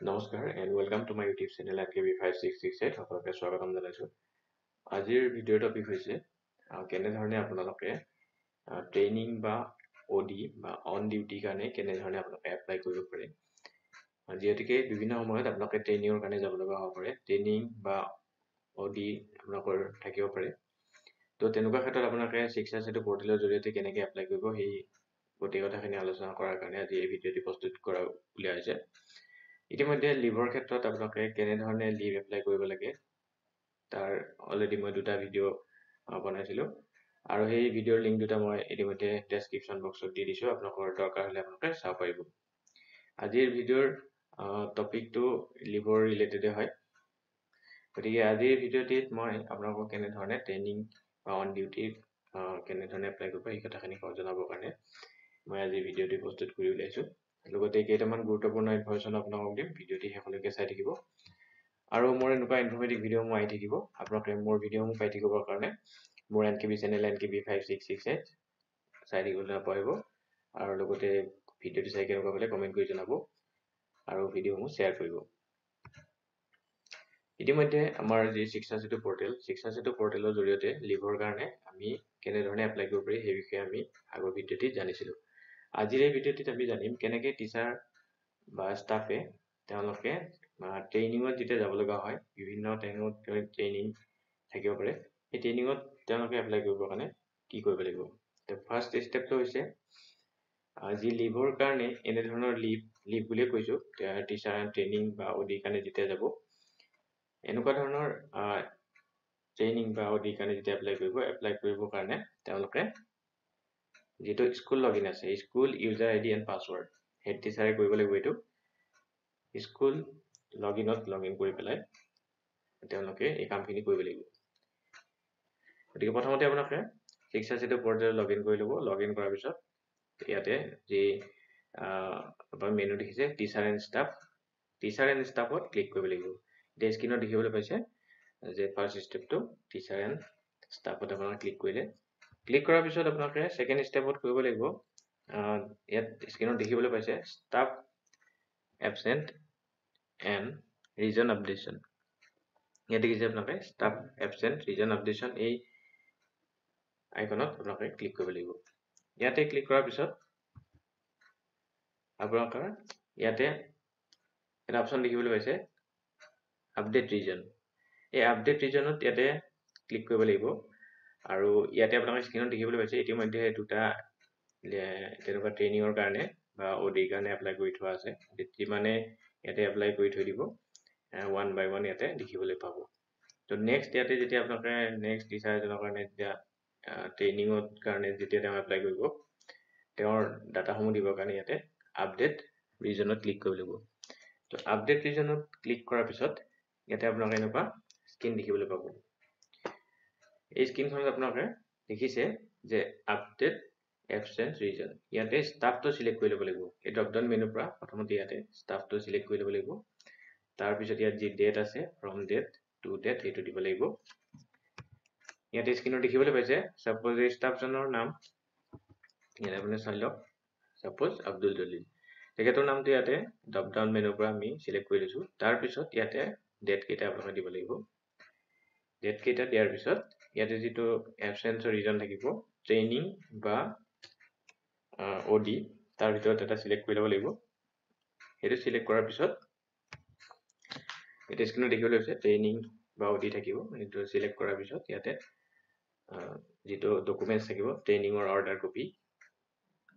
নমস্কাৰ and welcome to my YouTube channel NKB5668 সকলোকে স্বাগতম জনাইছো। আজিৰ ভিডিঅ'ৰ টপিক হৈছে কেনে ধৰণে আপোনালোকে ট্ৰেইনিং বা OD বা অন ডিউটি কাৰণে কেনে ধৰণে আপোনালোকে এপ্লাই কৰিব পাৰে। যিহেতুকে বিভিন্ন সময়ত আপোনালোকে ট্ৰেইনিংৰ কাৰণে যাব লগা হ'ব পাৰে, ট্ৰেইনিং বা OD আপোনালোকৰ থাকিব পাৰে। তো তেনেকুৱা ক্ষেত্ৰত আপোনালোকে শিক্ষা সেতু পৰ্টেলৰ জৰিয়তে কেনেকৈ এপ্লাই কৰিব সেই গোটেই কথাখিনি আলোচনা কৰাৰ কাৰণে আজি এই ভিডিঅ'টি প্ৰস্তুত কৰা উলিওৱা হৈছে। ইতিমধ্যে লিভৰ ক্ষেত্ৰত আপোনালোকে কেনে ধৰণে লিভ এপ্লাই কৰিব লাগে তাৰ অলৰেডি মই দুটা ভিডিঅ' বনাইছিলো আৰু সেই ভিডিঅ'ৰ লিংক দুটা মই ইতিমধ্যে ডেসক্ৰিপচন বক্সত দি দিছো, আপোনালোকৰ দৰকাৰ হ'লে আপোনালোকে চাব পাৰিব। আজিৰ ভিডিঅ'ৰ টপিকটো লিভৰ ৰিলেটেড হয়, গতিকে আজিৰ ভিডিঅ'টিত মই আপোনালোকক কেনে ধৰণে ট্ৰেইনিং বা অন ডিউটি কেনে ধৰণে এপ্লাই কৰিব এই কথাখিনি জনাবৰ কাৰণে মই আজি ভিডিঅ'টি প্ৰস্তুত কৰি উলিয়াইছো। লগতে কেইটামান গুৰুত্বপূৰ্ণ ইনফৰমেশ্যন আপোনালোকক দিম, ভিডিঅ'টি শেষলৈকে চাই থাকিব আৰু মোৰ এনেকুৱা ইনফৰমেটিভ ভিডিঅ' মই আহি থাকিব। আপোনালোকে মোৰ ভিডিঅ'সমূহ পাই থাকিবৰ কাৰণে মোৰ NKB চেনেল NKB5668 চাই থাকিবলৈ নাপাহৰিব আৰু লগতে ভিডিঅ'টি চাই কেনেকুৱা পালে কমেণ্ট কৰি জনাব আৰু ভিডিঅ'সমূহ শ্বেয়াৰ কৰিব। ইতিমধ্যে আমাৰ যি শিক্ষা সেতু পৰ্টেলৰ জৰিয়তে লিভৰ কাৰণে আমি কেনেধৰণে এপ্লাই কৰিব পাৰি সেই বিষয়ে আমি আগৰ ভিডিঅ'টিত জানিছিলো। আজিৰ এই ভিডিঅ'টিত আমি জানিম কেনেকৈ টিচাৰ বা ষ্টাফে তেওঁলোকে ট্ৰেইনিঙত যেতিয়া যাব লগা হয়, বিভিন্ন ট্ৰেইনিং থাকিব পাৰে, সেই ট্ৰেইনিঙত তেওঁলোকে এপ্লাই কৰিবৰ কাৰণে কি কৰিব লাগিব। তো ফাৰ্ষ্ট ষ্টেপটো হৈছে যি লিভৰ কাৰণে এনেধৰণৰ লিভ বুলিয়ে কৈছো, টিচাৰ ট্ৰেইনিং বা OD কাৰণে যেতিয়া যাব, এনেকুৱা ধৰণৰ ট্ৰেইনিং বা OD কাৰণে যেতিয়া এপ্লাই কৰিবৰ কাৰণে তেওঁলোকে যেটো স্কুল লগইন আছে, school user ID and password head টিচাৰে কৰিব লাগিব। এইটো স্কুল লগইন কৰি পেলাই তেওঁলোকে এই কামখিনি কৰিব লাগিব। গতিকে প্ৰথমতে আপোনালোকে শিক্ষা সেতু পৰ্টেলত লগইন কৰি ল'ব। লগইন কৰাৰ পিছত ইয়াতে যি আপোনাৰ মেনু দেখিছে টিচাৰ এণ্ড ষ্টাফত ক্লিক কৰিব লাগিব। এতিয়া স্ক্ৰীনত দেখিবলৈ পাইছে যে ফাৰ্ষ্ট ষ্টেপটো টিচাৰ এণ্ড ষ্টাফত আপোনালোকে ক্লিক কৰিলে। ক্লিক কৰাৰ পিছত আপোনালোকে ছেকেণ্ড ষ্টেপত কৰিব লাগিব, ইয়াত স্ক্ৰীনত দেখিবলৈ পাইছে ষ্টাফ এবচেণ্ট এণ্ড ৰিজন আপডেশ্যন। ইয়াত দেখিছে আপোনালোকে ষ্টাফ এবচেণ্ট ৰিজন আপডেশ্যন, এই আইকনত আপোনালোকে ক্লিক কৰিব লাগিব। ইয়াতে ক্লিক কৰাৰ পিছত আপোনালোকৰ ইয়াতে এটা অপশ্যন দেখিবলৈ পাইছে আপডেট ৰিজন। এই আপডেট ৰিজনত ইয়াতে ক্লিক কৰিব লাগিব আৰু ইয়াতে আপোনালোকে স্ক্ৰীনত দেখিবলৈ পাইছে ইতিমধ্যে দুটা তেনেকুৱা ট্ৰেইনিঙৰ কাৰণে বা ODৰ কাৰণে এপ্লাই কৰি থোৱা আছে। যিমানে ইয়াতে এপ্লাই কৰি থৈ দিব, 1 by 1 ইয়াতে দেখিবলৈ পাব। তো নেক্সট ইয়াতে যেতিয়া আপোনালোকে নেক্সট টিচাৰ এজনৰ কাৰণে যেতিয়া ট্ৰেইনিঙৰ কাৰণে যেতিয়া তেওঁ এপ্লাই কৰিব, তেওঁৰ ডাটাসমূহ দিবৰ কাৰণে ইয়াতে আপডেট ৰিজনত ক্লিক কৰিব লাগিব। তো আপডেট ৰিজনত ক্লিক কৰাৰ পিছত ইয়াতে আপোনালোকে এনেকুৱা স্ক্ৰীন দেখিবলৈ পাব। এই স্ক্ৰীনখনত আপোনালোকে দেখিছে যে আপডেট এবচেণ্ট ৰিজন, ইয়াতে ষ্টাফটো চিলেক্ট কৰি ল'ব লাগিব। এই ড্ৰপ ডাউন মেনুৰ পৰা প্ৰথমতে ইয়াতে ষ্টাফটো চিলেক্ট কৰি ল'ব লাগিব। তাৰপিছত ইয়াত যি ডেট আছে ফ্ৰম ডেট টু ডেট সেইটো দিব লাগিব। ইয়াতে স্ক্ৰীনত দেখিবলৈ পাইছে ছাপ'জ এই ষ্টাফজনৰ নাম ইয়াতে আপুনি চাই লওক, ছাপ'জ আব্দুল জলিল, তেখেতৰ নামটো ইয়াতে ড্ৰপ ডাউন মেনুৰ পৰা আমি চিলেক্ট কৰি লৈছোঁ। তাৰপিছত ইয়াতে ডেট কেইটা আপোনালোকে দিব লাগিব। ডেট কেইটা দিয়াৰ পিছত ইয়াতে যিটো এবচেন্সৰ ৰিজন থাকিব ট্ৰেইনিং বা OD, তাৰ ভিতৰত এটা চিলেক্ট কৰি ল'ব লাগিব। সেইটো চিলেক্ট কৰাৰ পিছত এটা স্ক্ৰীনত দেখিবলৈ পাইছে ট্ৰেইনিং বা OD থাকিব। সেইটো চিলেক্ট কৰাৰ পিছত ইয়াতে যিটো ডকুমেণ্টছ থাকিব ট্ৰেইনিঙৰ অৰ্ডাৰ কপি,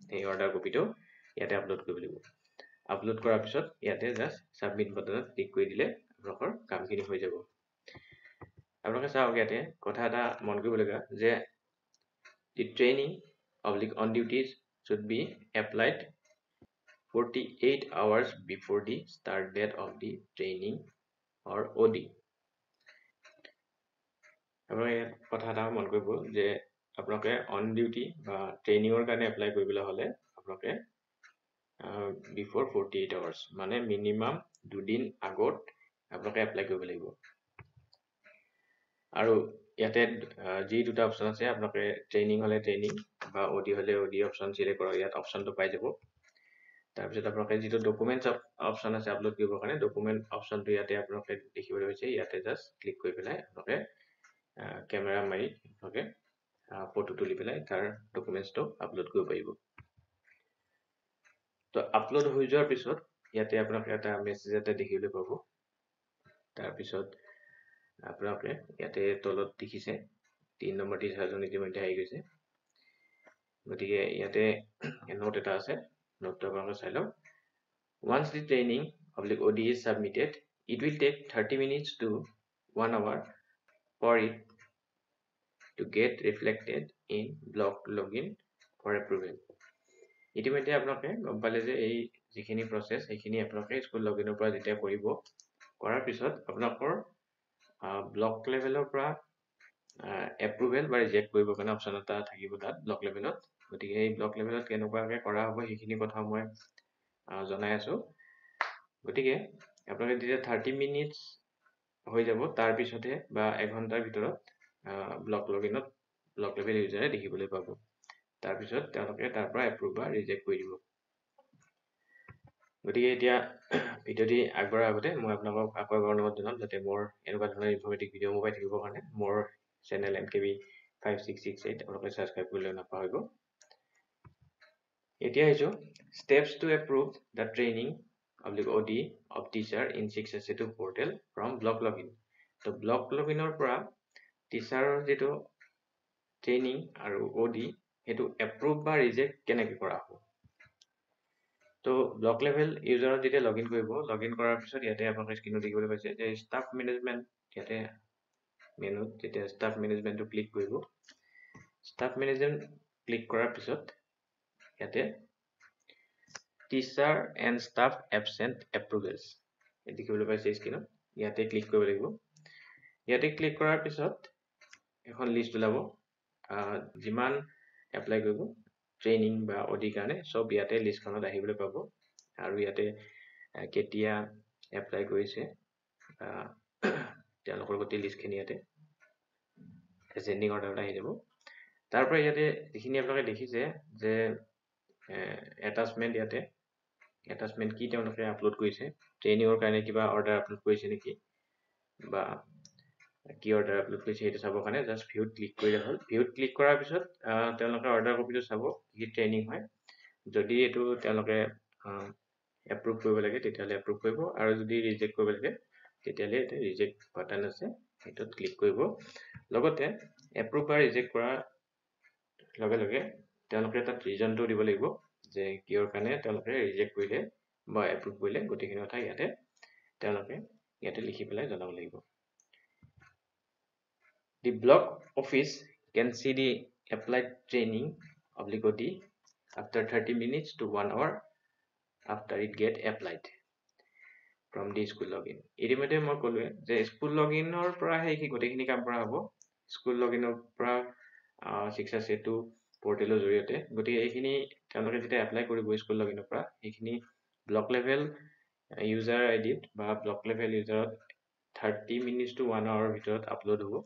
সেই অৰ্ডাৰ কপিটো ইয়াতে আপলোড কৰিব লাগিব। আপলোড কৰাৰ পিছত ইয়াতে জাষ্ট ছাবমিট বাটনত ক্লিক কৰি দিলে আপোনালোকৰ কামখিনি হৈ যাব। আপোনালোকে চাওক ইয়াতে কথা এটা মন কৰিবলগীয়া যে the training on duties should be applied 48 hours before the start date of the training or OD. আপোনালোকে কথা এটা মন কৰিব যে আপোনালোকে অন ডিউটি বা ট্ৰেইনিঙৰ কাৰণে এপ্লাই কৰিবলৈ হ'লে আপোনালোকে বিফৰ 48 hours মানে মিনিমাম 2 দিন আগত আপোনালোকে এপ্লাই কৰিব লাগিব। আৰু ইয়াতে যি দুটা অপশ্যন আছে, আপোনালোকে ট্ৰেইনিং হ'লে ট্ৰেইনিং বা OD হ'লে OD অপশ্যন চিলেক্ট কৰক। ইয়াত অপশ্যনটো পাই যাব। তাৰপিছত আপোনালোকে যিটো ডকুমেণ্টছ অপশ্যন আছে আপলোড কৰিবৰ কাৰণে ডকুমেণ্ট অপশ্যনটো ইয়াতে আপোনালোকে দেখিবলৈ হৈছে ইয়াতে জাষ্ট ক্লিক কৰি পেলাই আপোনালোকে কেমেৰা মাৰি আপোনালোকে ফটো তুলি পেলাই তাৰ ডকুমেণ্টছটো আপলোড কৰিব পাৰিব তো আপলোড হৈ যোৱাৰ পিছত ইয়াতে আপোনালোকে এটা মেছেজ এটা দেখিবলৈ পাব তাৰপিছত আপোনালোকে ইয়াতে তলত দেখিছে 3 নম্বৰ টিচাৰজন ইতিমধ্যে আহি গৈছে গতিকে ইয়াতে নোট এটা আছে নোটটো আপোনালোকে চাই লওক once the training OD is submitted it will take 30 minutes to 1 hour for it to get reflected in block login for approval ইতিমধ্যে আপোনালোকে গম পালে যে এই যিখিনি প্ৰসেস সেইখিনি আপোনালোকে স্কুল লগইনৰ পৰা যেতিয়া কৰিব কৰাৰ পিছত আপোনালোকৰ ব্লক লেভেলৰ পৰা এপ্ৰুভেল বা ৰিজেক্ট কৰিব কাৰণে অপচন এটা থাকিব তাত ব্লক লেভেলত গতিকে এই ব্লক লেভেলত কেনেকুৱাকৈ কৰা হ'ব সেইখিনি কথা মই জনাই আছো গতিকে আপোনালোকে যেতিয়া 30 মিনিটছ হৈ যাব তাৰ পিছতে বা 1 ঘণ্টাৰ ভিতৰত ব্লক লগইনত ব্লক লেভেল ইউজাৰে দেখিবলৈ পাব তাৰ পিছত তেওঁলোকে তাৰ পৰা এপ্ৰুভ বা ৰিজেক্ট কৰি দিব গতিকে এতিয়া ভিডিঅ'টি আগবঢ়াৰ আগতে মই আপোনালোকক আকৌ এবাৰ অনুৰোধ জনাম যাতে মোৰ এনেকুৱা ধৰণৰ ইনফৰ্মেটিভ ভিডিঅ' মোবাইল থাকিবৰ কাৰণে মোৰ চেনেল MKB5668 আপোনালোকে সাবস্ক্ৰাইব কৰিবলৈ নাপাহৰিব এতিয়া আহিছো steps to approve the training OD of teacher in 662 portal from block login তো ব্লক লগইনৰ পৰা টিচাৰৰ যেটো ট্ৰেইনিং আৰু OD হেতু এপ্ৰুভ বা ৰিজেক্ট কেনেকৈ কৰা হ'ব তো ব্লক লেভেল ইউজাৰত যেতিয়া লগইন কৰিব লগইন কৰাৰ পিছত ইয়াতে আপোনালোকে স্ক্ৰিনত দেখিবলৈ পাইছে যে ষ্টাফ মেনেজমেন্ট ইয়াতে মেনুত যেতিয়া ষ্টাফ মেনেজমেন্টটো ক্লিক কৰিব ষ্টাফ মেনেজমেন্ট ক্লিক কৰাৰ পিছত ইয়াতে টিচাৰ এণ্ড ষ্টাফ এবসেন্ট এপ্ৰুভেলছ দেখিবলৈ পাইছে স্ক্ৰিনত ইয়াতে ক্লিক কৰিব লাগিব ইয়াতে ক্লিক কৰাৰ পিছত এখন লিষ্ট ওলাব যিমান এপ্লাই কৰিব ট্ৰেইনিং বা OD কাৰণে সব ইয়াতে লিষ্টখনত আহিবলৈ পাব আৰু ইয়াতে কেতিয়া এপ্লাই কৰিছে তেওঁলোকৰ গোটেই লিষ্টখিনি ইয়াতে এসেন্ডিং অৰ্ডাৰত আহি যাব তাৰ পৰা ইয়াতে যিখিনি আপোনালোকে দেখিছে যে এটাচমেন্ট ইয়াতে এটাচমেন্ট কি তেওঁলোকে আপলোড কৰিছে ট্ৰেইনিংৰ কাৰণে কিবা অৰ্ডাৰ আপলোড কৰিছে নেকি বা কি অৰ্ডাৰ আপলোড কৰিছে সেইটো চাবৰ কাৰণে জাষ্ট ভিউত ক্লিক কৰিলে হ'ল ভিউত ক্লিক কৰাৰ পিছত তেওঁলোকে অৰ্ডাৰ কপিটো চাব কি ট্ৰেইনিং হয় যদি এটো তেওঁলোকে এপ্ৰুভ কৰিব লাগে তেতিয়ালে এপ্ৰুভ কৰিব আৰু যদি ৰিজেক্ট কৰিব লাগে তেতিয়ালে এটা ৰিজেক্ট বাটন আছে হেতুত ক্লিক কৰিব লগতে এপ্ৰুভ বা ৰিজেক্ট কৰা লগে লগে তেওঁলোকে এটা ৰিজনটো দিব লাগিব যে কিয়ৰ কাৰণে তেওঁলোকে ৰিজেক্ট কৰিলে বা এপ্ৰুভ কৰিলে গোটেইখিনি কথা ইয়াতে তেওঁলোকে ইয়াতে লিখি পেলাই জনাব লাগিব The block office can see the applied training OD after 30 minutes to 1 hour after it get applied from the school login. ইতিমধ্যে মই ক'লোৱে যে স্কুল লগইনৰ পৰা হেই গোটেইখিনি কাম কৰা হ'ব স্কুল লগইনৰ পৰা 662 পৰ্টেলৰ জৰিয়তে গতিকে এইখিনি তেওঁলোকে যেতিয়া এপ্লাই কৰিব স্কুল লগইনৰ পৰা এইখিনি ব্লক লেভেল ইউজাৰ আইডিত বা ব্লক লেভেল ইউজাৰত 30 minutes to 1 hour ভিতৰত আপলোড হ'ব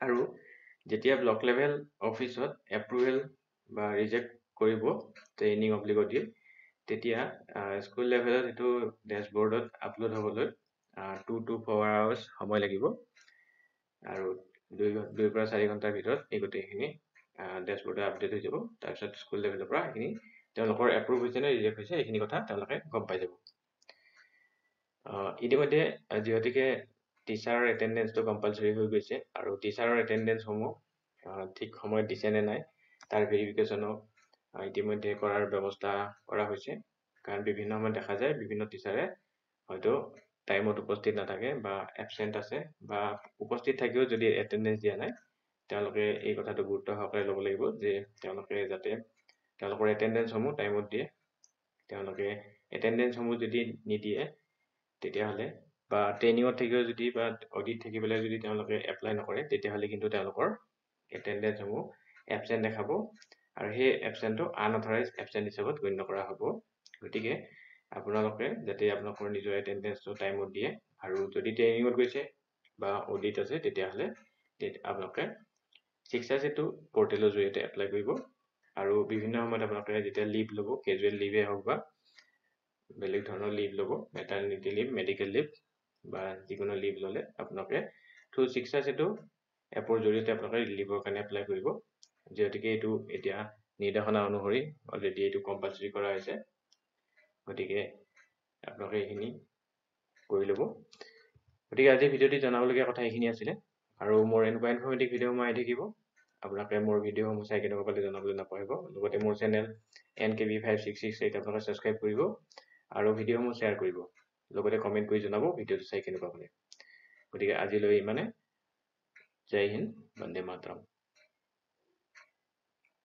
আৰু যেতিয়া ব্লক লেভেল অফিসত এপ্ৰুভেল বা ৰিজেক্ট কৰিব ট্ৰেইনিং OD তেতিয়া স্কুল লেভেলত এটো ড্যাশবোৰ্ডত আপলোড হ'বলৈ 2 to 4 hours সময় লাগিব আৰু 2 পৰা 4 ঘণ্টাৰ ভিতৰত এই গোটেইখিনি ড্যাশবোৰ্ডত আপডেট হৈ যাব তাৰপিছত স্কুল লেভেলৰ পৰা এইখিনি তেওঁলোকৰ এপ্ৰুভ হৈছে নে ৰিজেক্ট হৈছে এইখিনি কথা তেওঁলোকে গম পাই যাব ইতিমধ্যে যিহেতুকে টিচাৰৰ এটেন্ডেন্সটো কম্পালসৰি হৈ গৈছে আৰু টিচাৰৰ এটেন্ডেন্স সমূহ ঠিক সময়ত দিছে নে নাই তাৰ ভেৰিফিকেশনক ইতিমধ্যে কৰাৰ ব্যৱস্থা কৰা হৈছে কাৰণ বিভিন্ন সময়ত দেখা যায় বিভিন্ন টিচাৰে হয়তো টাইমত উপস্থিত নাথাকে বা এবসেন্ট আছে বা উপস্থিত থাকিও যদি এটেন্ডেন্স দিয়া নাই তেওঁলোকে এই কথাটো গুৰুত্ব সহকাৰে ল'ব লাগিব যে তেওঁলোকে যাতে তেওঁলোকৰ এটেন্ডেন্স সমূহ টাইমত দিয়ে তেওঁলোকে এটেন্ডেন্স সমূহ যদি নিদিয়ে তেতিয়াহলে বা ট্ৰেইনিংত থাকিও যদি বা অডিট থাকিবলৈ যদি তেওঁলোকে এপ্লাই নকৰে তেতিয়াহলে কিন্তু তেওঁলোকৰ এটেন্ডেন্স সমূহ এবসেন্ট দেখাব আৰু সেই এবসেন্টটো আনঅথৰাইজ এবসেন্ট হিচাপত গণ্য কৰা হ'ব গতিকে আপোনালোকে যাতে আপোনালোকৰ নিজৰ এটেন্ডেন্সটো টাইমত দিয়ে আৰু যদি ট্ৰেইনিংত গৈছে বা অডিট আছে তেতিয়াহলে আপোনালোকে 662 পৰ্টেলৰ জৰিয়তে এপ্লাই কৰিব আৰু বিভিন্ন সময়ত আপোনালোকে যেতিয়া লিভ ল'ব কেজুৱেল লিভে হওক বা বেলেগ ধৰণৰ লিভ ল'ব, মেটাৰনিটি লিভ, মেডিকেল লিভ বা যিকোনো লিভ ল'লে আপোনালোকে থ্ৰু শিক্ষা সেতু এপৰ জৰিয়তে আপোনালোকে লিভৰ কাৰণে এপ্লাই কৰিব। যিহেতুকে এইটো এতিয়া নিৰ্দেশনা অনুসৰি অলৰেডি এইটো কম্পালচৰি কৰা হৈছে, গতিকে আপোনালোকে এইখিনি কৰি ল'ব। গতিকে আজি ভিডিঅ'টি জনাবলগীয়া কথা এইখিনি আছিলে, আৰু মোৰ এনেকুৱা ইনফৰ্মেটিভ ভিডিঅ' মই আহি থাকিব। আপোনালোকে মোৰ ভিডিঅ'সমূহ চাই কেনেকুৱা পালে জনাবলৈ নাপাহৰিব। লগতে মোৰ চেনেল NKB5668 আপোনালোকে ছাবস্ক্ৰাইব কৰিব আৰু ভিডিঅ'সমূহ শ্বেয়াৰ কৰিব। লগতে কমেণ্ট কৰি জনাব ভিডিঅ'টো চাই কেনেকুৱা পালে। গতিকে আজিলৈ ইমানে। জয় হিন্দ, বন্দে মাতৰম।